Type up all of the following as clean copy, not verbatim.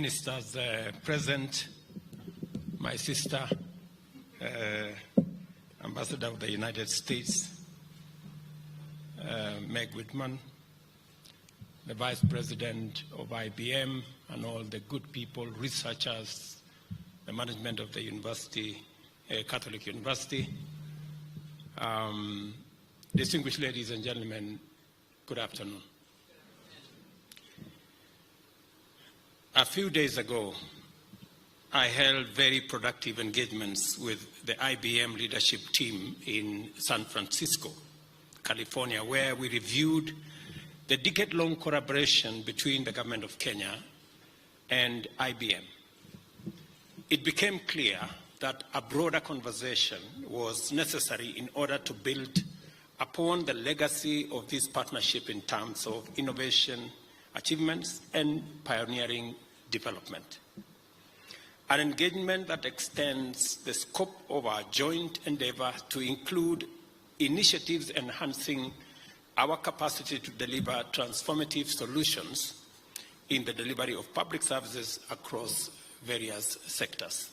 ministers present, my sister, Ambassador of the United States, Meg Whitman, the Vice President of IBM, and all the good people, researchers, the management of the university, Catholic University. Distinguished ladies and gentlemen, good afternoon. A few days ago, I held very productive engagements with the IBM leadership team in San Francisco, California, where we reviewed the decade-long collaboration between the government of Kenya and IBM. It became clear that a broader conversation was necessary in order to build upon the legacy of this partnership in terms of innovation, achievements, and pioneering development. An engagement that extends the scope of our joint endeavor to include initiatives enhancing our capacity to deliver transformative solutions in the delivery of public services across various sectors.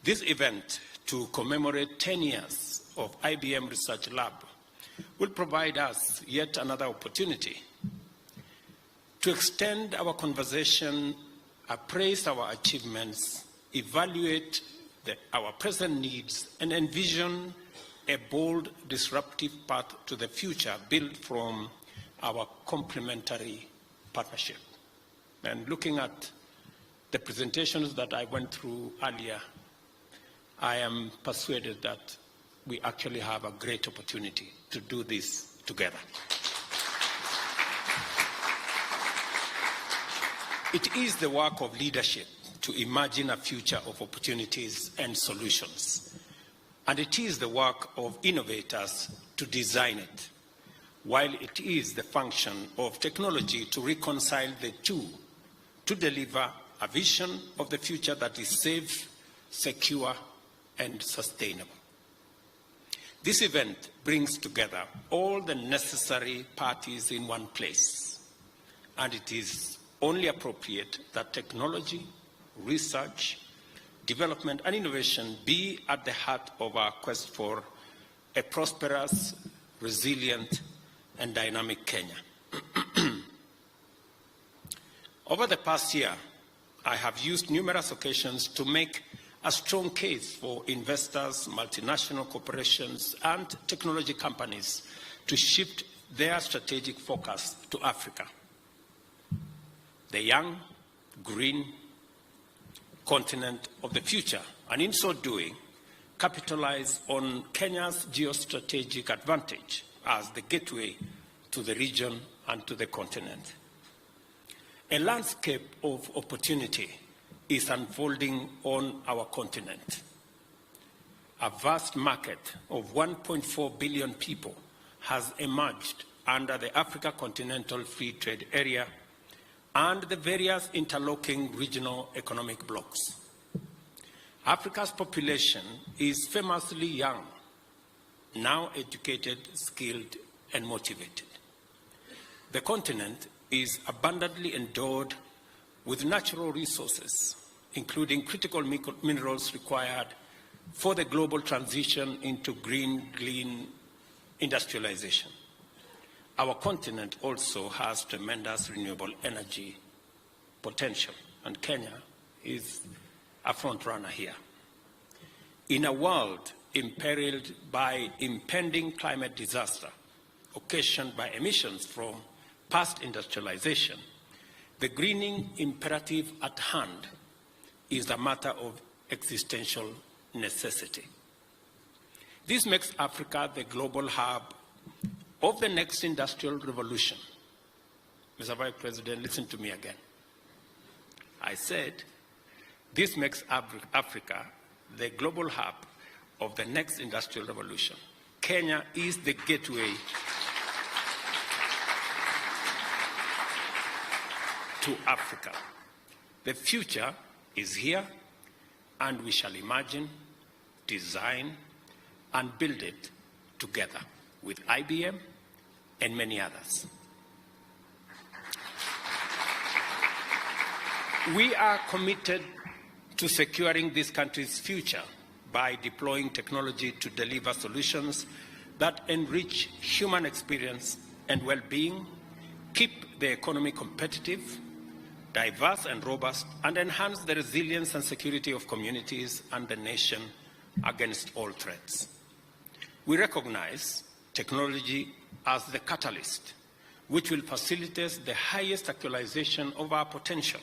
This event, to commemorate 10 years of IBM Research Lab, will provide us yet another opportunity to extend our conversation, appraise our achievements, evaluate our present needs, and envision a bold, disruptive path to the future built from our complementary partnership. And looking at the presentations that I went through earlier, I am persuaded that we actually have a great opportunity to do this together. It is the work of leadership to imagine a future of opportunities and solutions. And it is the work of innovators to design it, while it is the function of technology to reconcile the two, to deliver a vision of the future that is safe, secure, and sustainable. This event brings together all the necessary parties in one place, and it is only appropriate that technology, research, development, and innovation be at the heart of our quest for a prosperous, resilient, and dynamic Kenya. Over the past year, I have used numerous occasions to make a strong case for investors, multinational corporations, and technology companies to shift their strategic focus to Africa, the young, green continent of the future, and in so doing, capitalize on Kenya's geostrategic advantage as the gateway to the region and to the continent. A landscape of opportunity is unfolding on our continent. A vast market of 1.4 billion people has emerged under the Africa Continental Free Trade Area and the various interlocking regional economic blocs. Africa's population is famously young, now educated, skilled, and motivated. The continent is abundantly endowed with natural resources, including critical minerals required for the global transition into green, clean industrialization. Our continent also has tremendous renewable energy potential, and Kenya is a front runner here. In a world imperiled by impending climate disaster occasioned by emissions from past industrialization, the greening imperative at hand is a matter of existential necessity. This makes Africa the global hub of the next industrial revolution. Mr. Vice President, listen to me again. I said, this makes Africa the global hub of the next industrial revolution. Kenya is the gateway to Africa. The future is here, and we shall imagine, design, and build it together with IBM and many others. We are committed to securing this country's future by deploying technology to deliver solutions that enrich human experience and well-being, keep the economy competitive, diverse and robust, and enhance the resilience and security of communities and the nation against all threats. We recognize technology as the catalyst, which will facilitate the highest actualization of our potential,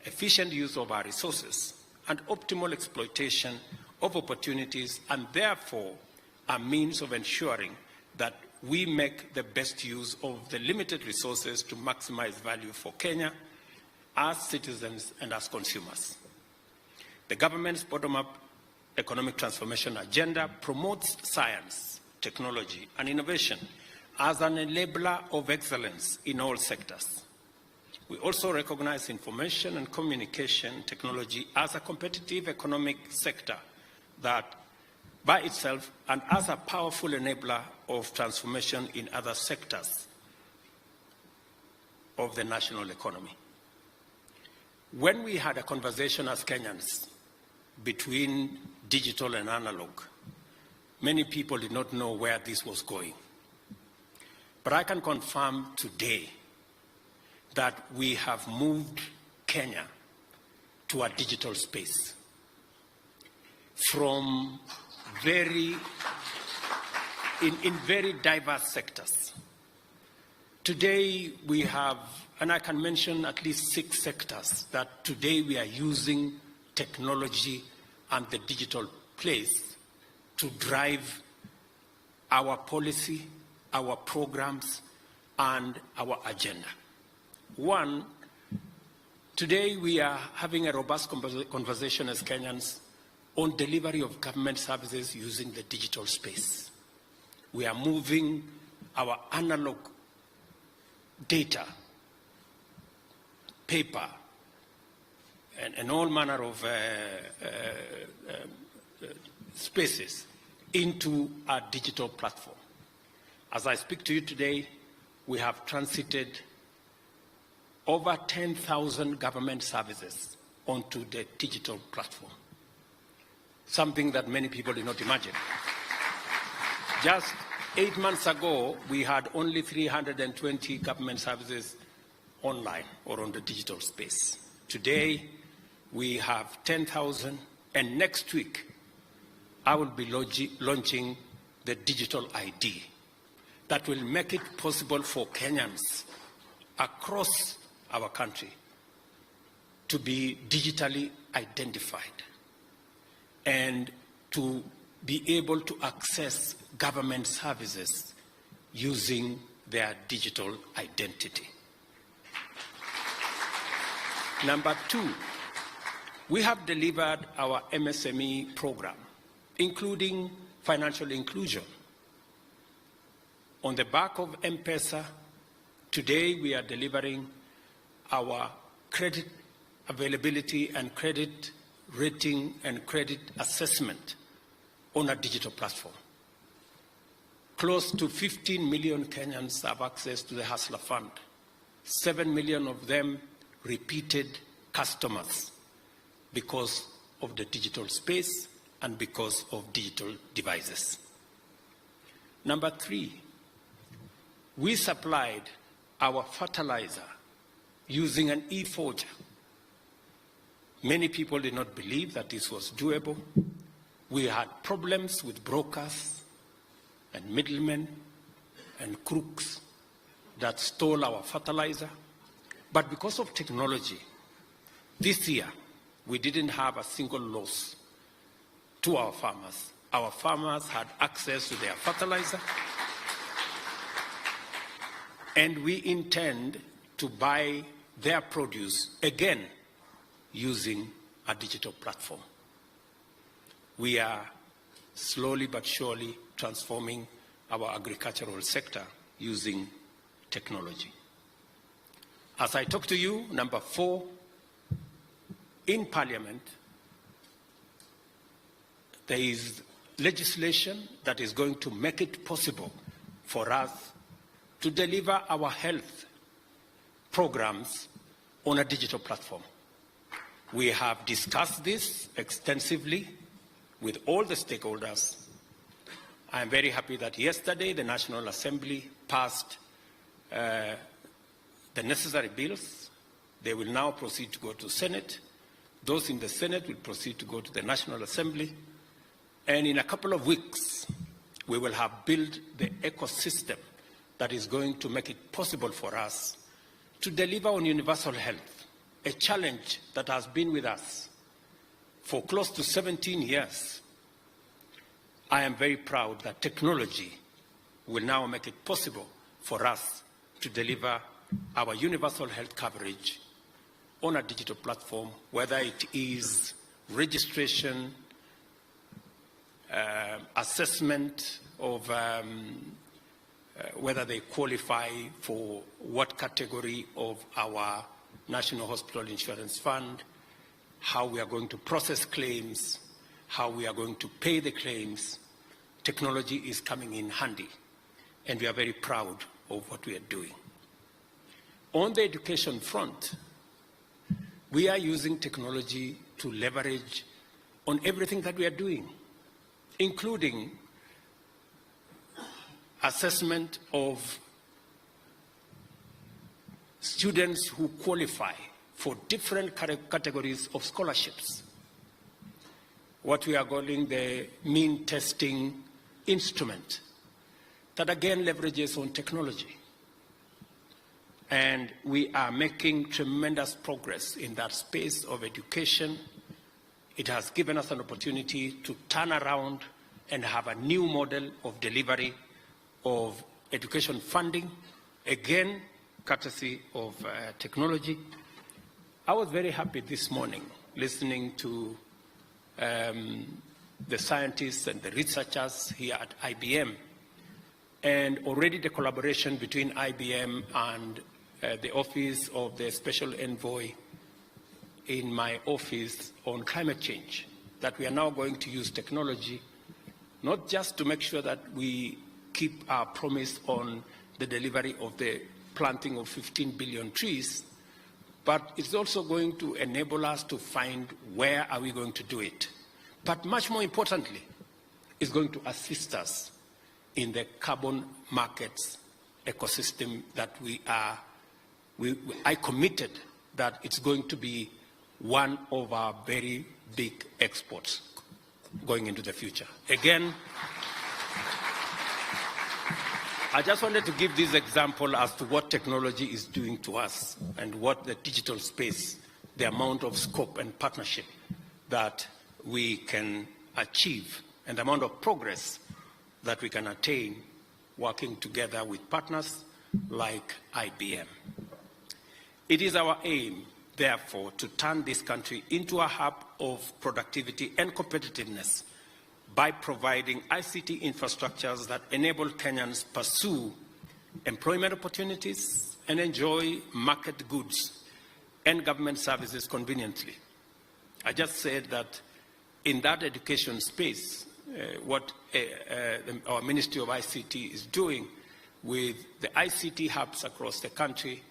efficient use of our resources, and optimal exploitation of opportunities, and therefore a means of ensuring that we make the best use of the limited resources to maximize value for Kenya as citizens and as consumers. The government's bottom-up economic transformation agenda promotes science, technology, and innovation as an enabler of excellence in all sectors. We also recognize information and communication technology as a competitive economic sector that by itself and as a powerful enabler of transformation in other sectors of the national economy. When we had a conversation as Kenyans between digital and analog, many people did not know where this was going. But I can confirm today that we have moved Kenya to a digital space from very diverse sectors. Today we have, and I can mention at least 6 sectors that today we are using technology and the digital place to drive our policy, our programs, and our agenda. One, today we are having a robust conversation as Kenyans on delivery of government services using the digital space. We are moving our analog data, paper, and all manner of spaces into a digital platform. As I speak to you today, we have transited over 10,000 government services onto the digital platform, something that many people did not imagine. Just 8 months ago, we had only 320 government services online or on the digital space. Today, we have 10,000, and next week, I will be launching the digital ID that will make it possible for Kenyans across our country to be digitally identified and to be able to access government services using their digital identity. Number 2, we have delivered our MSME program, including financial inclusion. On the back of M-Pesa, today we are delivering our credit availability and credit rating and credit assessment on a digital platform. Close to 15 million Kenyans have access to the Hustler Fund. 7 million of them repeated customers because of the digital space and because of digital devices. Number 3, we supplied our fertilizer using an e-forger. Many people did not believe that this was doable. We had problems with brokers and middlemen and crooks that stole our fertilizer. But because of technology, this year, we didn't have a single loss to our farmers. Our farmers had access to their fertilizer, and we intend to buy their produce again using a digital platform. We are slowly but surely transforming our agricultural sector using technology. As I talk to you, number 4, in Parliament, there is legislation that is going to make it possible for us to deliver our health programs on a digital platform. We have discussed this extensively with all the stakeholders. I am very happy that yesterday the National Assembly passed the necessary bills. They will now proceed to go to Senate. Those in the Senate will proceed to go to the National Assembly. And in a couple of weeks, we will have built the ecosystem that is going to make it possible for us to deliver on universal health, a challenge that has been with us for close to 17 years. I am very proud that technology will now make it possible for us to deliver our universal health coverage on a digital platform, whether it is registration, assessment of whether they qualify for what category of our National Hospital Insurance Fund, how we are going to process claims, how we are going to pay the claims. Technology is coming in handy, and we are very proud of what we are doing. On the education front, we are using technology to leverage on everything that we are doing, including assessment of students who qualify for different categories of scholarships. What we are calling the mean testing instrument that again leverages on technology. And we are making tremendous progress in that space of education. It has given us an opportunity to turn around and have a new model of delivery of education funding, again, courtesy of technology. I was very happy this morning listening to the scientists and the researchers here at IBM, and already the collaboration between IBM and the Office of the Special Envoy in my office on climate change, that we are now going to use technology, not just to make sure that we keep our promise on the delivery of the planting of 15 billion trees, but it's also going to enable us to find where are we going to do it. But much more importantly, it's going to assist us in the carbon markets ecosystem that I committed that it's going to be one of our very big exports going into the future. Again, I just wanted to give this example as to what technology is doing to us and what the digital space, the amount of scope and partnership that we can achieve and the amount of progress that we can attain working together with partners like IBM. It is our aim, therefore, to turn this country into a hub of productivity and competitiveness by providing ICT infrastructures that enable Kenyans pursue employment opportunities and enjoy market goods and government services conveniently. I just said that in that education space, what our Ministry of ICT is doing with the ICT hubs across the country,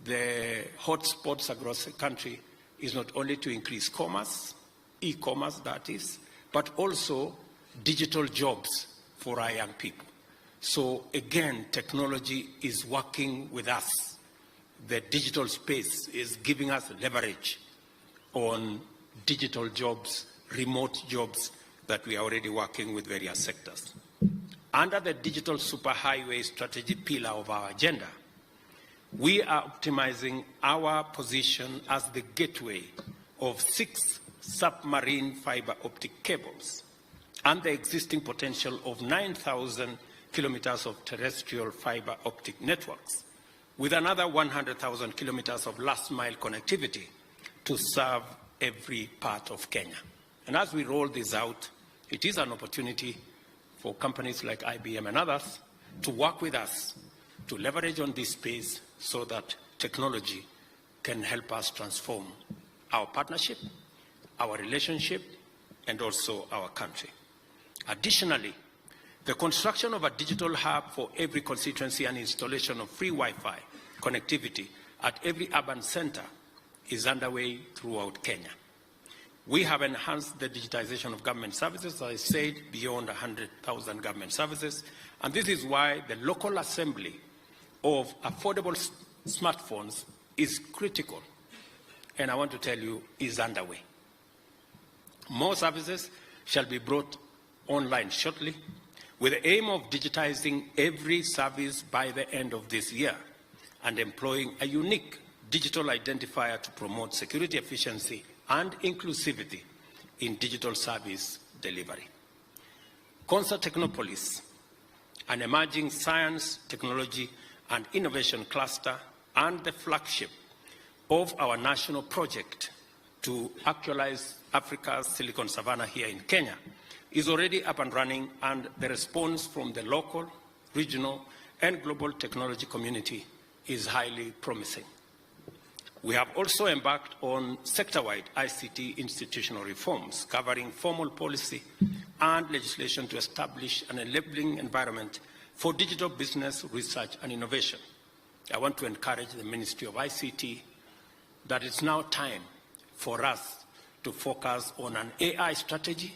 the hotspots across the country, is not only to increase commerce, e-commerce that is, but also digital jobs for our young people. So again, technology is working with us. The digital space is giving us leverage on digital jobs, remote jobs that we are already working with various sectors. Under the digital superhighway strategy pillar of our agenda, we are optimizing our position as the gateway of 6 submarine fiber optic cables and the existing potential of 9,000 kilometers of terrestrial fiber optic networks, with another 100,000 kilometers of last mile connectivity to serve every part of Kenya. And as we roll this out, it is an opportunity for companies like IBM and others to work with us to leverage on this space so that technology can help us transform our partnership, our relationship, and also our country. Additionally, the construction of a digital hub for every constituency and installation of free Wi-Fi connectivity at every urban center is underway throughout Kenya. We have enhanced the digitization of government services, as I said, beyond 100,000 government services, and this is why the local assembly of affordable smartphones is critical, and I want to tell you, is underway. More services shall be brought online shortly, with the aim of digitizing every service by the end of this year and employing a unique digital identifier to promote security, efficiency, and inclusivity in digital service delivery. Consa Technopolis, an emerging science, technology, and innovation cluster, and the flagship of our national project to actualize Africa's Silicon Savannah here in Kenya, is already up and running, and the response from the local, regional, and global technology community is highly promising. We have also embarked on sector-wide ICT institutional reforms covering formal policy and legislation to establish an enabling environment for digital business, research, and innovation. I want to encourage the Ministry of ICT that it's now time for us to focus on an AI strategy,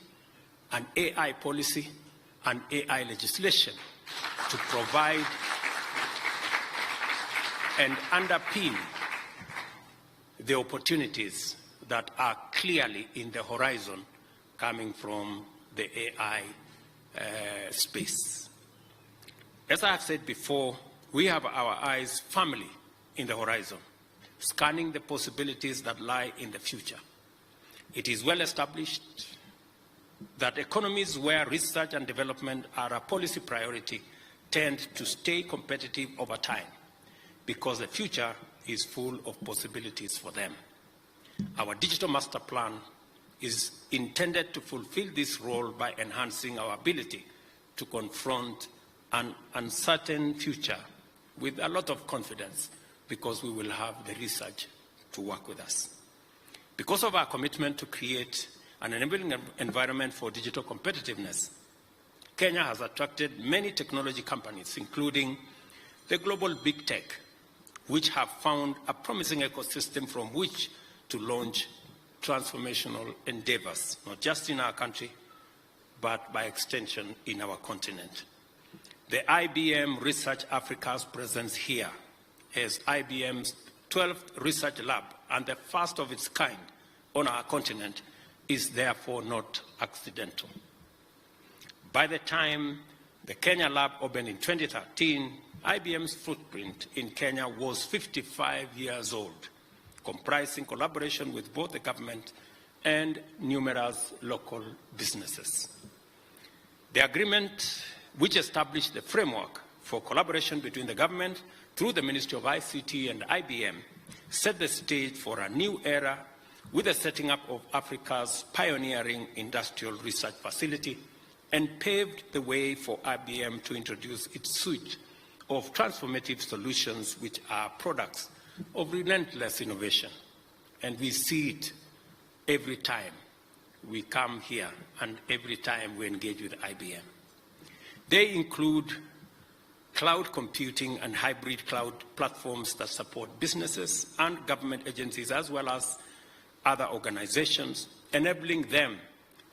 an AI policy, and AI legislation to provide and underpin the opportunities that are clearly in the horizon coming from the AI space. As I have said before, we have our eyes firmly in the horizon, scanning the possibilities that lie in the future. It is well established that economies where research and development are a policy priority tend to stay competitive over time because the future is full of possibilities for them. Our digital master plan is intended to fulfill this role by enhancing our ability to confront an uncertain future with a lot of confidence because we will have the research to work with us. Because of our commitment to create an enabling environment for digital competitiveness, Kenya has attracted many technology companies, including the global big tech, which have found a promising ecosystem from which to launch transformational endeavors, not just in our country, but by extension in our continent. The IBM Research Africa's presence here as IBM's 12th research lab and the first of its kind on our continent is therefore not accidental. By the time the Kenya lab opened in 2013, IBM's footprint in Kenya was 55 years old, comprising collaboration with both the government and numerous local businesses. The agreement, which established the framework for collaboration between the government through the Ministry of ICT and IBM, set the stage for a new era with the setting up of Africa's pioneering industrial research facility and paved the way for IBM to introduce its suite of transformative solutions which are products of relentless innovation. And we see it every time we come here and every time we engage with IBM. They include cloud computing and hybrid cloud platforms that support businesses and government agencies as well as other organizations, enabling them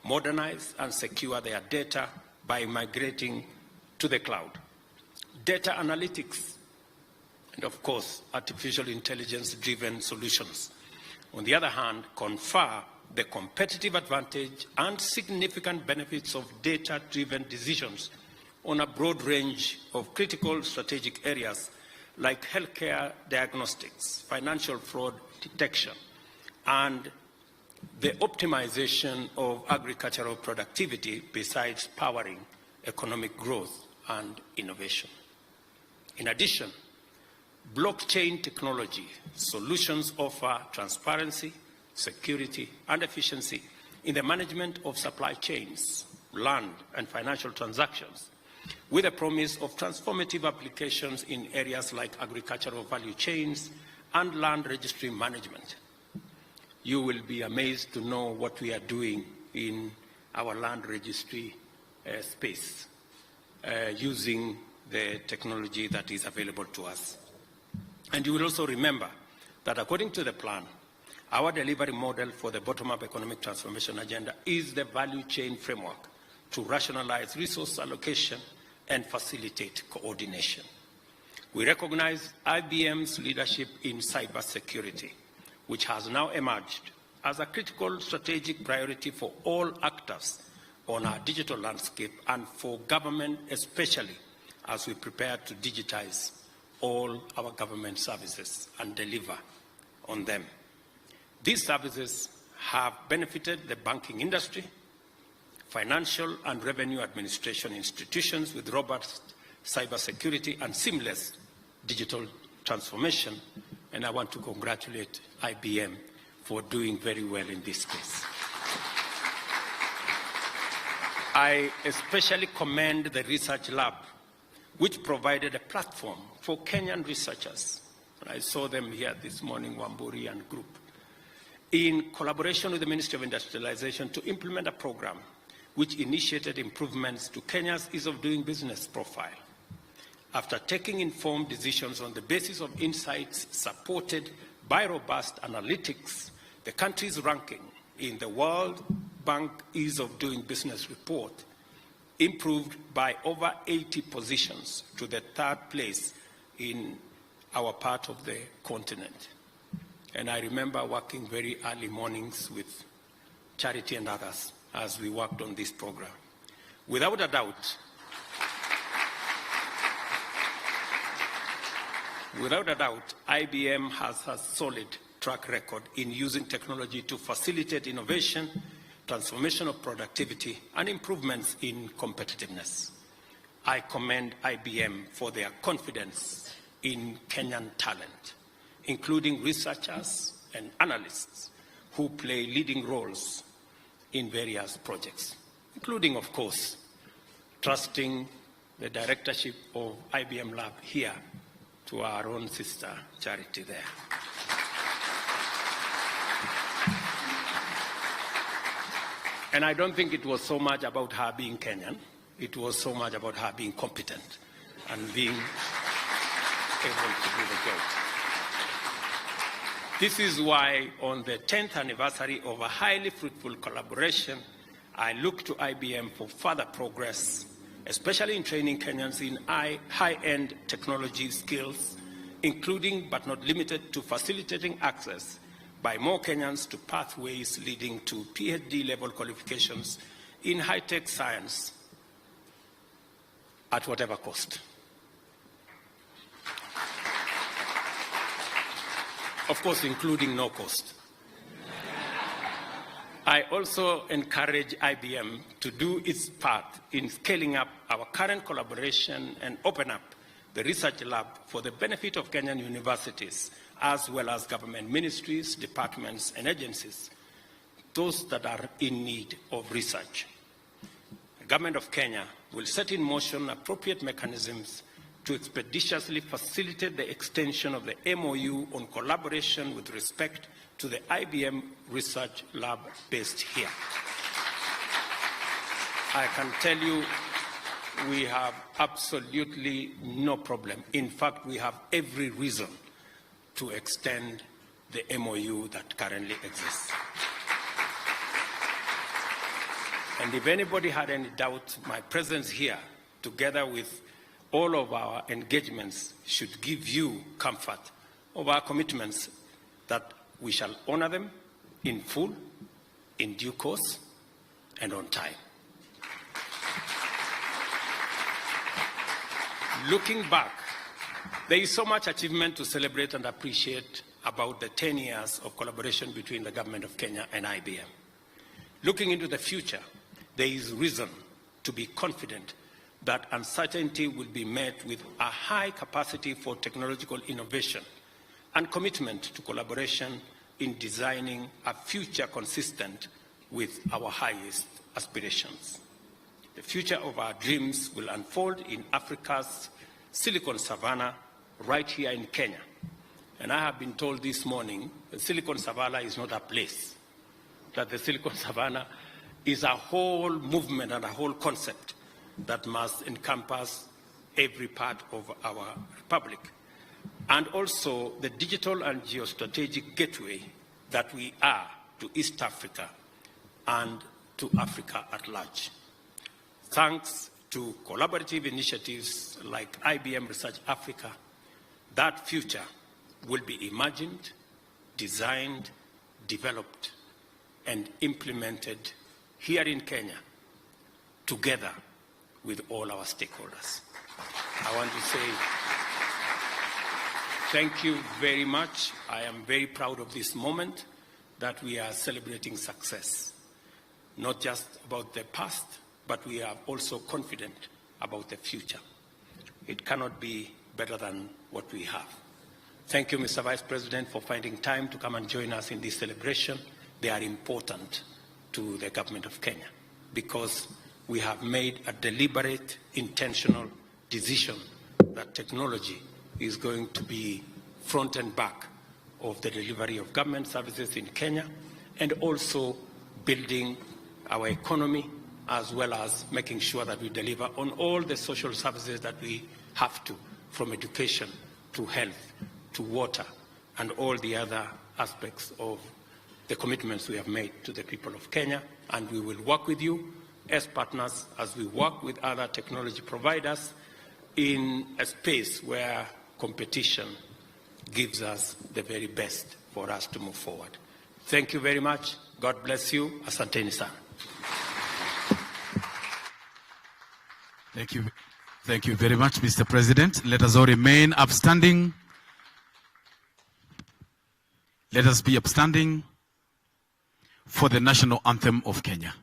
modernize and secure their data by migrating to the cloud. Data analytics, and of course, artificial intelligence-driven solutions, on the other hand, confer the competitive advantage and significant benefits of data-driven decisions on a broad range of critical strategic areas like healthcare diagnostics, financial fraud detection, and the optimization of agricultural productivity besides powering economic growth and innovation. In addition, blockchain technology solutions offer transparency, security, and efficiency in the management of supply chains, land, and financial transactions, with a promise of transformative applications in areas like agricultural value chains and land registry management. You will be amazed to know what we are doing in our land registry space using the technology that is available to us. And you will also remember that according to the plan, Our delivery model for the bottom-up economic transformation agenda is the value chain framework to rationalize resource allocation and facilitate coordination. We recognize IBM's leadership in cybersecurity, which has now emerged as a critical strategic priority for all actors on our digital landscape and for government especially as we prepare to digitize all our government services and deliver on them. These services have benefited the banking industry, financial and revenue administration institutions with robust cybersecurity and seamless digital transformation, and I want to congratulate IBM for doing very well in this space. I especially commend the Research Lab, which provided a platform for Kenyan researchers. I saw them here this morning, Wamburi and group, in collaboration with the Ministry of Industrialization to implement a program which initiated improvements to Kenya's ease of doing business profile. After taking informed decisions on the basis of insights supported by robust analytics, the country's ranking in the World Bank Ease of Doing Business report improved by over 80 positions to the 3rd place in our part of the continent. And I remember working very early mornings with Charity and others as we worked on this program. Without a doubt, IBM has a solid track record in using technology to facilitate innovation, transformation of productivity, and improvements in competitiveness. I commend IBM for their confidence in Kenyan talent, including researchers and analysts who play leading roles in various projects, including, of course, trusting the directorship of IBM Lab here to our own sister, Charity, there. And I don't think it was so much about her being Kenyan. It was so much about her being competent and being able to do the job. This is why on the 10th anniversary of a highly fruitful collaboration, I look to IBM for further progress, especially in training Kenyans in high-end technology skills, including but not limited to facilitating access by more Kenyans to pathways leading to PhD-level qualifications in high-tech science at whatever cost. Of course, including no cost. I also encourage IBM to do its part in scaling up our current collaboration and open up the research lab for the benefit of Kenyan universities, as well as government ministries, departments, and agencies, those that are in need of research. The government of Kenya will set in motion appropriate mechanisms to expeditiously facilitate the extension of the MOU on collaboration with respect to the IBM Research Lab based here. I can tell you we have absolutely no problem. In fact, we have every reason to extend the MOU that currently exists. And if anybody had any doubt, my presence here, together with all of our engagements, should give you comfort of our commitments that we shall honor them in full, in due course, and on time. Looking back, there is so much achievement to celebrate and appreciate about the 10 years of collaboration between the government of Kenya and IBM. Looking into the future, there is reason to be confident that uncertainty will be met with a high capacity for technological innovation and commitment to collaboration in designing a future consistent with our highest aspirations. The future of our dreams will unfold in Africa's Silicon Savannah, right here in Kenya. And I have been told this morning that Silicon Savannah is not a place, that the Silicon Savannah is a whole movement and a whole concept that must encompass every part of our republic. And also the digital and geostrategic gateway that we are to East Africa and to Africa at large. Thanks to collaborative initiatives like IBM Research Africa, that future will be imagined, designed, developed, and implemented here in Kenya, together with all our stakeholders. I want to say thank you very much. I am very proud of this moment that we are celebrating success, not just about the past, but we are also confident about the future. It cannot be better than what we have. Thank you, Mr. Vice President, for finding time to come and join us in this celebration. They are important to the government of Kenya because we have made a deliberate, intentional decision that technology is going to be front and back of the delivery of government services in Kenya, and also building our economy, as well as making sure that we deliver on all the social services that we have to, from education to health to water and all the other aspects of the commitments we have made to the people of Kenya. And we will work with you as partners as we work with other technology providers in a space where competition gives us the very best for us to move forward. Thank you very much. God bless you. Asanteni sana. Thank you. Thank you very much, Mr. President. Let us all remain upstanding. Let us be upstanding for the national anthem of Kenya.